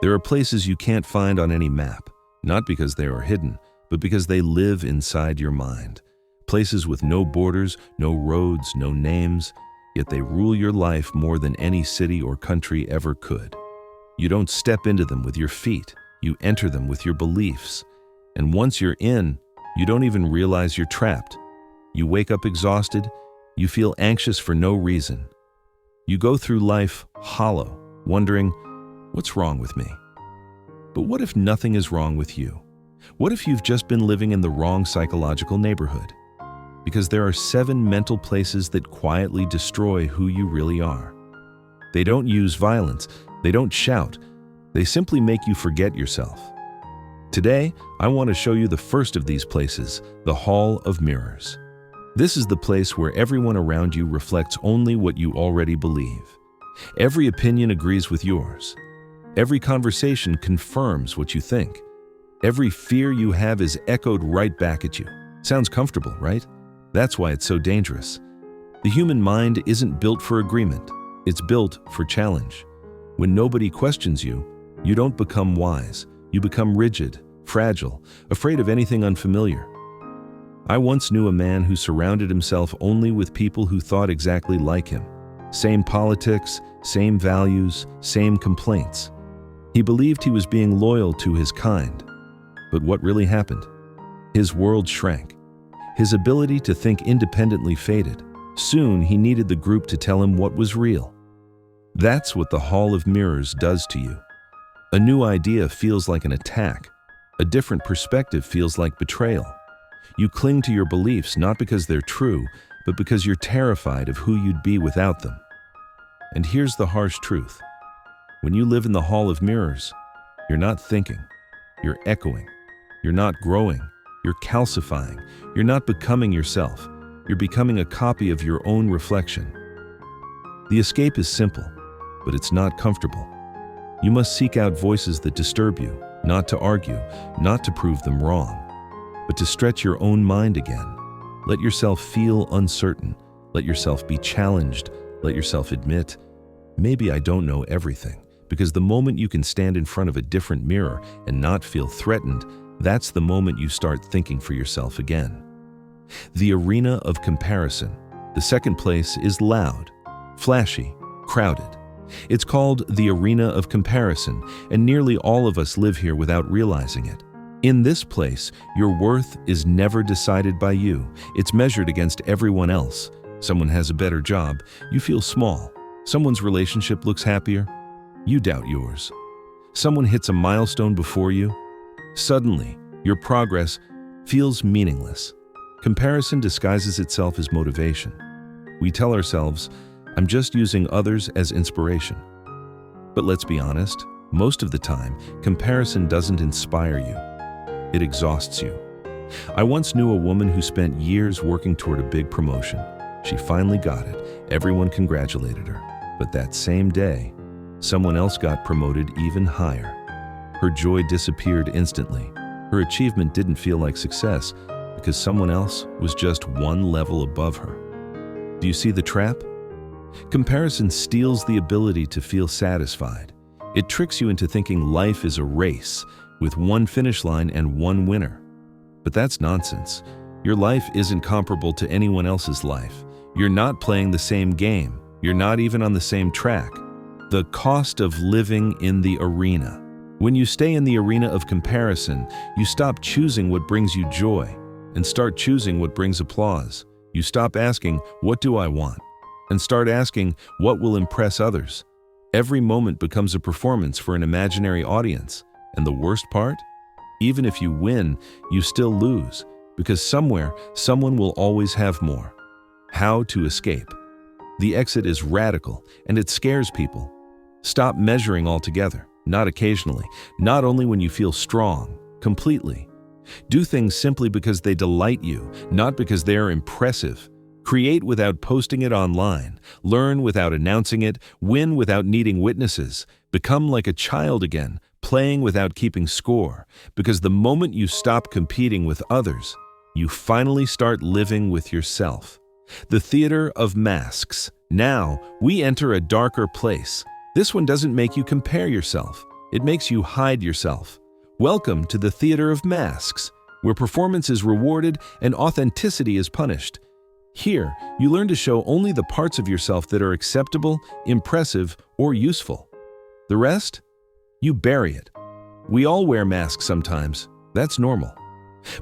There are places you can't find on any map, not because they are hidden, but because they live inside your mind. Places with no borders, no roads, no names, yet they rule your life more than any city or country ever could. You don't step into them with your feet, you enter them with your beliefs. And once you're in, you don't even realize you're trapped. You wake up exhausted, you feel anxious for no reason. You go through life hollow, wondering, what's wrong with me? But what if nothing is wrong with you? What if you've just been living in the wrong psychological neighborhood? Because there are 7 mental places that quietly destroy who you really are. They don't use violence, they don't shout, they simply make you forget yourself. Today, I want to show you the first of these places, the Hall of Mirrors. This is the place where everyone around you reflects only what you already believe. Every opinion agrees with yours. Every conversation confirms what you think. Every fear you have is echoed right back at you. Sounds comfortable, right? That's why it's so dangerous. The human mind isn't built for agreement. It's built for challenge. When nobody questions you, you don't become wise. You become rigid, fragile, afraid of anything unfamiliar. I once knew a man who surrounded himself only with people who thought exactly like him. Same politics, same values, same complaints. He believed he was being loyal to his kind. But what really happened? His world shrank. His ability to think independently faded. Soon he needed the group to tell him what was real. That's what the Hall of Mirrors does to you. A new idea feels like an attack. A different perspective feels like betrayal. You cling to your beliefs not because they're true, but because you're terrified of who you'd be without them. And here's the harsh truth. When you live in the Hall of Mirrors, you're not thinking, you're echoing. You're not growing, you're calcifying. You're not becoming yourself, you're becoming a copy of your own reflection. The escape is simple, but it's not comfortable. You must seek out voices that disturb you, not to argue, not to prove them wrong, but to stretch your own mind again. Let yourself feel uncertain. Let yourself be challenged. Let yourself admit, maybe I don't know everything. Because the moment you can stand in front of a different mirror and not feel threatened, that's the moment you start thinking for yourself again. The arena of comparison. The second place is loud, flashy, crowded. It's called the arena of comparison, and nearly all of us live here without realizing it. In this place, your worth is never decided by you. It's measured against everyone else. Someone has a better job, you feel small. Someone's relationship looks happier, you doubt yours. Someone hits a milestone before you. Suddenly, your progress feels meaningless. Comparison disguises itself as motivation. We tell ourselves, I'm just using others as inspiration. But let's be honest, most of the time, comparison doesn't inspire you. It exhausts you. I once knew a woman who spent years working toward a big promotion. She finally got it. Everyone congratulated her. But that same day, someone else got promoted even higher. Her joy disappeared instantly. Her achievement didn't feel like success because someone else was just one level above her. Do you see the trap? Comparison steals the ability to feel satisfied. It tricks you into thinking life is a race with one finish line and one winner. But that's nonsense. Your life isn't comparable to anyone else's life. You're not playing the same game. You're not even on the same track. The cost of living in the arena. When you stay in the arena of comparison, you stop choosing what brings you joy and start choosing what brings applause. You stop asking, what do I want? And start asking, what will impress others? Every moment becomes a performance for an imaginary audience. And the worst part? Even if you win, you still lose, because somewhere, someone will always have more. How to escape? The exit is radical, and it scares people. Stop measuring altogether, not occasionally, not only when you feel strong, completely. Do things simply because they delight you, not because they are impressive. Create without posting it online. Learn without announcing it. Win without needing witnesses. Become like a child again, playing without keeping score. Because the moment you stop competing with others, you finally start living with yourself. The theater of masks. Now, we enter a darker place. This one doesn't make you compare yourself. It makes you hide yourself. Welcome to the theater of masks, where performance is rewarded and authenticity is punished. Here, you learn to show only the parts of yourself that are acceptable, impressive, or useful. The rest? You bury it. We all wear masks sometimes. That's normal.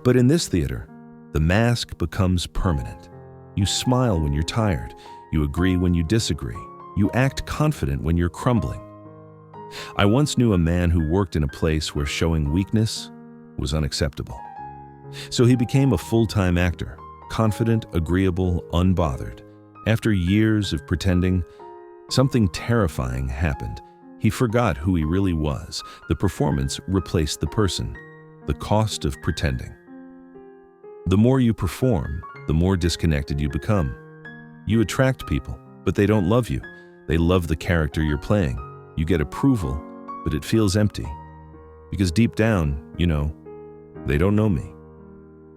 But in this theater, the mask becomes permanent. You smile when you're tired. You agree when you disagree. You act confident when you're crumbling. I once knew a man who worked in a place where showing weakness was unacceptable. So he became a full-time actor, confident, agreeable, unbothered. After years of pretending, something terrifying happened. He forgot who he really was. The performance replaced the person. The cost of pretending. The more you perform, the more disconnected you become. You attract people, but they don't love you. They love the character you're playing. You get approval, but it feels empty. Because deep down, you know, they don't know me.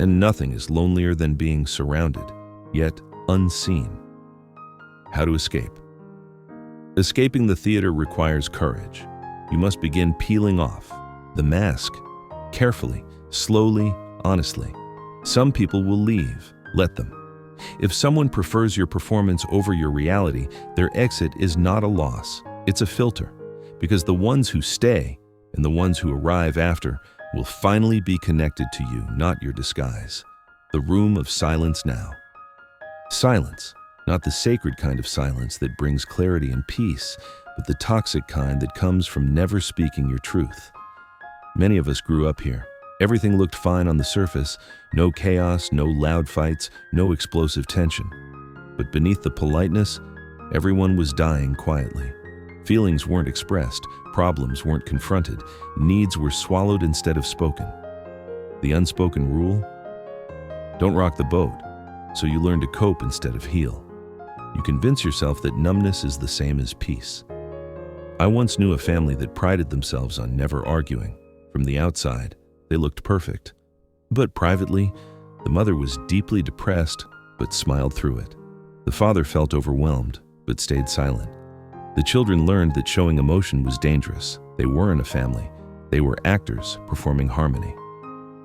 And nothing is lonelier than being surrounded, yet unseen. How to escape? Escaping the theater requires courage. You must begin peeling off the mask, carefully, slowly, honestly. Some people will leave. Let them. If someone prefers your performance over your reality, their exit is not a loss. It's a filter, because the ones who stay and the ones who arrive after will finally be connected to you, not your disguise. The room of silence now. Silence, not the sacred kind of silence that brings clarity and peace, but the toxic kind that comes from never speaking your truth. Many of us grew up here. Everything looked fine on the surface. No chaos, no loud fights, no explosive tension. But beneath the politeness, everyone was dying quietly. Feelings weren't expressed, problems weren't confronted, needs were swallowed instead of spoken. The unspoken rule? Don't rock the boat, so you learn to cope instead of heal. You convince yourself that numbness is the same as peace. I once knew a family that prided themselves on never arguing. From the outside, they looked perfect. But privately, the mother was deeply depressed, but smiled through it. The father felt overwhelmed, but stayed silent. The children learned that showing emotion was dangerous. They weren't a family. They were actors performing harmony.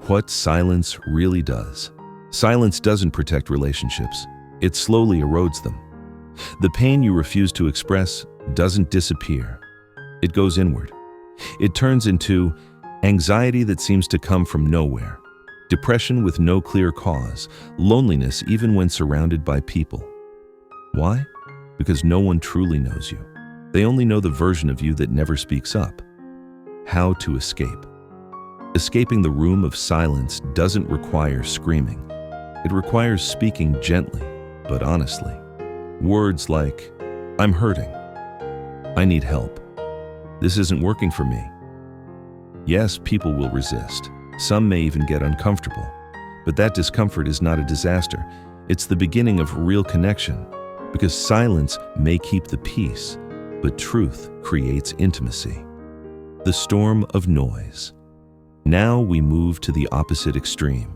What silence really does. Silence doesn't protect relationships. It slowly erodes them. The pain you refuse to express doesn't disappear. It goes inward. It turns into anxiety that seems to come from nowhere, depression with no clear cause, loneliness even when surrounded by people. Why? Because no one truly knows you. They only know the version of you that never speaks up. How to escape? Escaping the room of silence doesn't require screaming. It requires speaking gently, but honestly. Words like, "I'm hurting. I need help. This isn't working for me." Yes, people will resist. Some may even get uncomfortable. But that discomfort is not a disaster. It's the beginning of real connection. Because silence may keep the peace, but truth creates intimacy. The storm of noise. Now we move to the opposite extreme.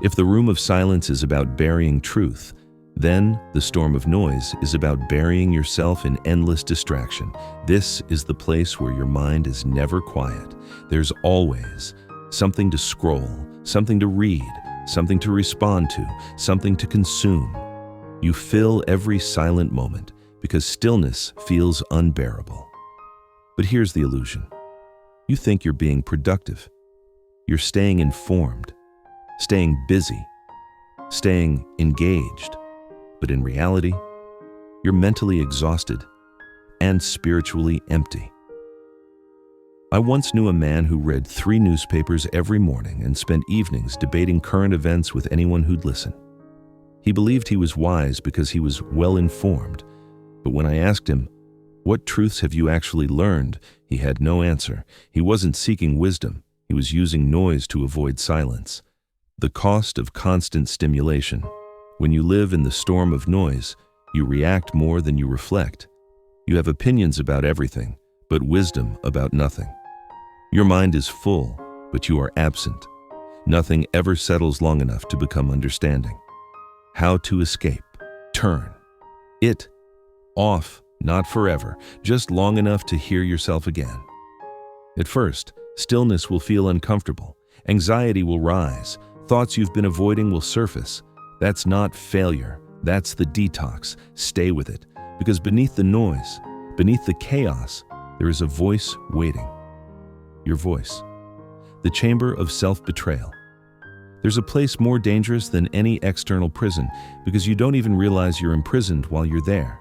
If the room of silence is about burying truth, then the storm of noise is about burying yourself in endless distraction. This is the place where your mind is never quiet. There's always something to scroll, something to read, something to respond to, something to consume. You fill every silent moment because stillness feels unbearable. But here's the illusion. You think you're being productive. You're staying informed, staying busy, staying engaged. But in reality, you're mentally exhausted and spiritually empty. I once knew a man who read 3 newspapers every morning and spent evenings debating current events with anyone who'd listen. He believed he was wise because he was well informed, but when I asked him, "What truths have you actually learned?" he had no answer. He wasn't seeking wisdom. He was using noise to avoid silence. The cost of constant stimulation. When you live in the storm of noise, you react more than you reflect. You have opinions about everything, but wisdom about nothing. Your mind is full, but you are absent. Nothing ever settles long enough to become understanding. How to escape? Turn it off, not forever, just long enough to hear yourself again. At first, stillness will feel uncomfortable. Anxiety will rise. Thoughts you've been avoiding will surface. That's not failure. That's the detox. Stay with it. Because beneath the noise, beneath the chaos, there is a voice waiting. Your voice. The chamber of self-betrayal. There's a place more dangerous than any external prison because you don't even realize you're imprisoned while you're there.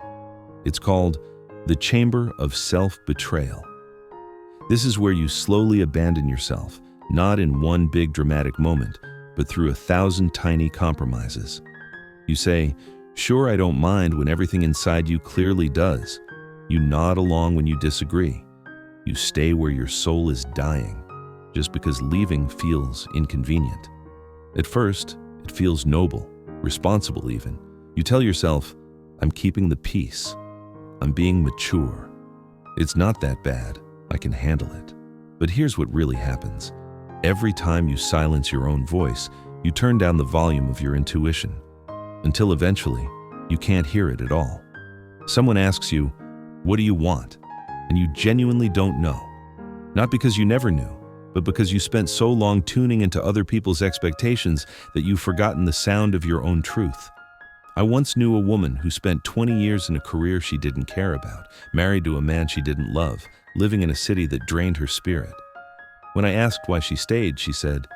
It's called the chamber of self-betrayal. This is where you slowly abandon yourself, not in one big dramatic moment, but through 1,000 tiny compromises. You say, "Sure, I don't mind," when everything inside you clearly does. You nod along when you disagree. You stay where your soul is dying, just because leaving feels inconvenient. At first, it feels noble, responsible even. You tell yourself, "I'm keeping the peace. I'm being mature. It's not that bad. I can handle it." But here's what really happens. Every time you silence your own voice, you turn down the volume of your intuition, until eventually, you can't hear it at all. Someone asks you, "What do you want?" And you genuinely don't know. Not because you never knew, but because you spent so long tuning into other people's expectations that you've forgotten the sound of your own truth. I once knew a woman who spent 20 years in a career she didn't care about, married to a man she didn't love, living in a city that drained her spirit. When I asked why she stayed, she said,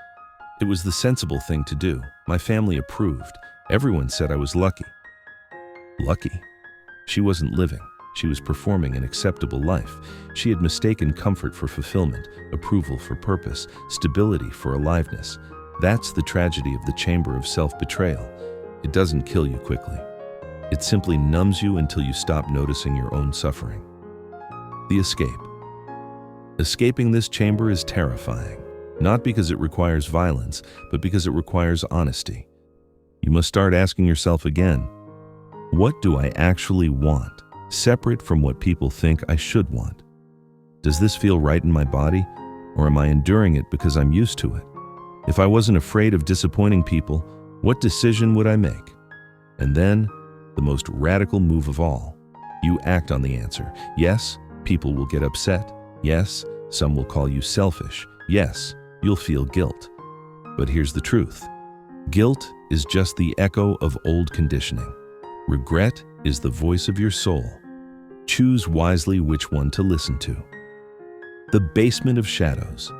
"It was the sensible thing to do. My family approved. Everyone said I was lucky." Lucky? She wasn't living. She was performing an acceptable life. She had mistaken comfort for fulfillment, approval for purpose, stability for aliveness. That's the tragedy of the chamber of self-betrayal. It doesn't kill you quickly. It simply numbs you until you stop noticing your own suffering. The escape. Escaping this chamber is terrifying, not because it requires violence, but because it requires honesty. You must start asking yourself again, what do I actually want? Separate from what people think I should want. Does this feel right in my body, or am I enduring it because I'm used to it? If I wasn't afraid of disappointing people, what decision would I make? And then, the most radical move of all, you act on the answer. Yes, people will get upset. Yes, some will call you selfish. Yes, you'll feel guilt. But here's the truth. Guilt is just the echo of old conditioning. Regret is the voice of your soul. Choose wisely which one to listen to. The basement of shadows.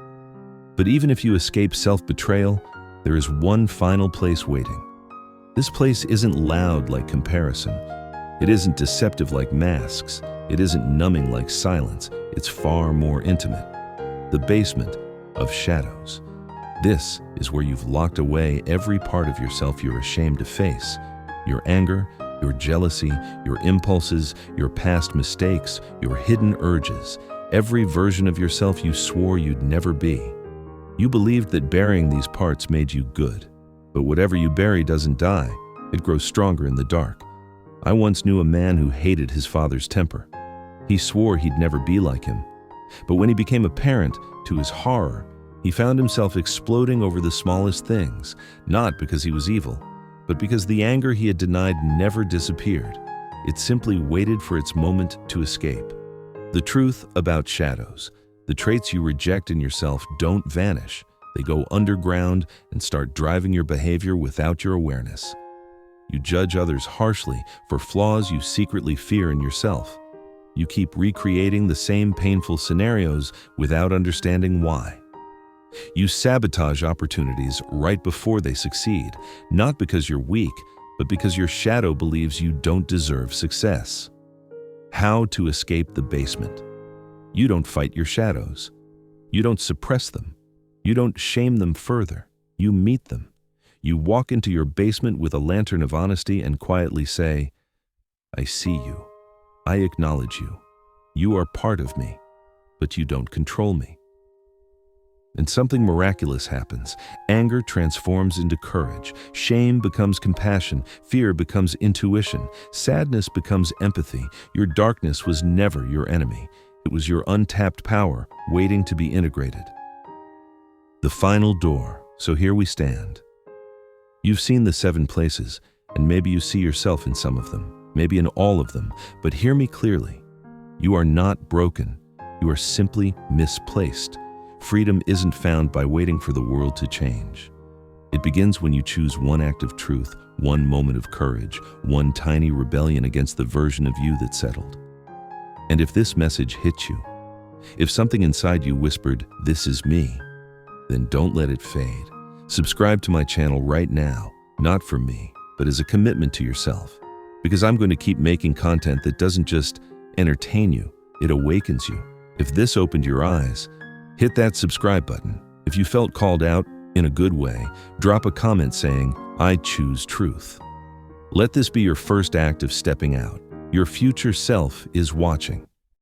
But even if you escape self-betrayal, there is one final place waiting. This place isn't loud like comparison. It isn't deceptive like masks. It isn't numbing like silence. It's far more intimate. The basement of shadows. This is where you've locked away every part of yourself you're ashamed to face. Your anger, your jealousy, your impulses, your past mistakes, your hidden urges, every version of yourself you swore you'd never be. You believed that burying these parts made you good. But whatever you bury doesn't die. It grows stronger in the dark. I once knew a man who hated his father's temper. He swore he'd never be like him. But when he became a parent, to his horror, he found himself exploding over the smallest things, not because he was evil, but because the anger he had denied never disappeared. It simply waited for its moment to escape. The truth about shadows. The traits you reject in yourself don't vanish. They go underground and start driving your behavior without your awareness. You judge others harshly for flaws you secretly fear in yourself. You keep recreating the same painful scenarios without understanding why. You sabotage opportunities right before they succeed, not because you're weak, but because your shadow believes you don't deserve success. How to escape the basement. You don't fight your shadows. You don't suppress them. You don't shame them further. You meet them. You walk into your basement with a lantern of honesty and quietly say, "I see you. I acknowledge you. You are part of me, but you don't control me." And something miraculous happens. Anger transforms into courage. Shame becomes compassion. Fear becomes intuition. Sadness becomes empathy. Your darkness was never your enemy. It was your untapped power waiting to be integrated. The final door. So here we stand. You've seen the 7 places, and maybe you see yourself in some of them, maybe in all of them, but hear me clearly. You are not broken. You are simply misplaced. Freedom isn't found by waiting for the world to change. It begins when you choose one act of truth, one moment of courage, one tiny rebellion against the version of you that settled. And if this message hit you, if something inside you whispered, "This is me," then don't let it fade. Subscribe to my channel right now, not for me, but as a commitment to yourself. Because I'm going to keep making content that doesn't just entertain you, it awakens you. If this opened your eyes, hit that subscribe button. If you felt called out in a good way, drop a comment saying, "I choose truth." Let this be your first act of stepping out. Your future self is watching.